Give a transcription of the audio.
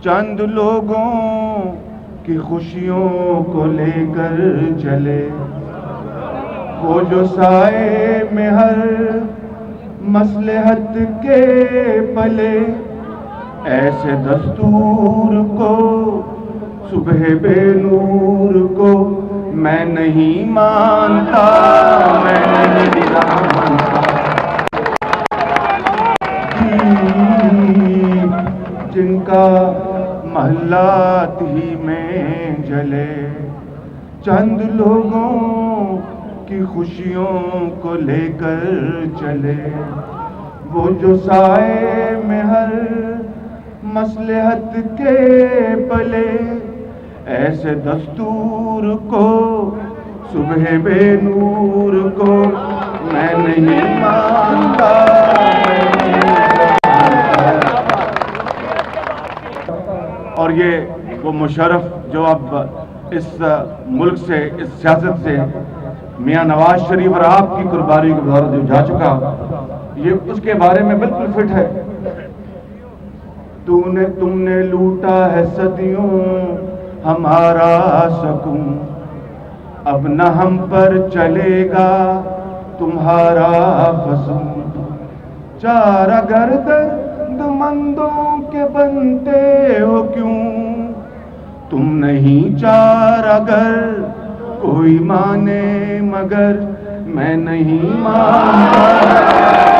چند لوگوں کی خوشیوں کو لے کر چلے، وہ جو سائے میں ہر مصلحت کے پلے، ایسے دستور کو صبح بے نور کو میں نہیں مانتا، میں نہیں مانتا۔ جن کا محلات ہی میں جلے، چند لوگوں کی خوشیوں کو لے کر چلے، وہ جو سائے میں ہر مصلحت کے پلے، ایسے دستور کو صبح بے نور کو میں نہیں مانتا۔ اور یہ وہ مشرف جو اب اس ملک سے، اس سیاست سے میاں نواز شریف اور آپ کی قربانی کی بدولت جا چکا، یہ اس کے بارے میں بالکل فٹ ہے۔ تم نے لوٹا ہے صدیوں ہمارا سکون، اب نہ ہم پر چلے گا تمہارا فسون، چارہ گر درد مندوں کے بنتے ہو کیوں، تم نہیں چارہ گر کوئی مانے مگر میں نہیں مانتا۔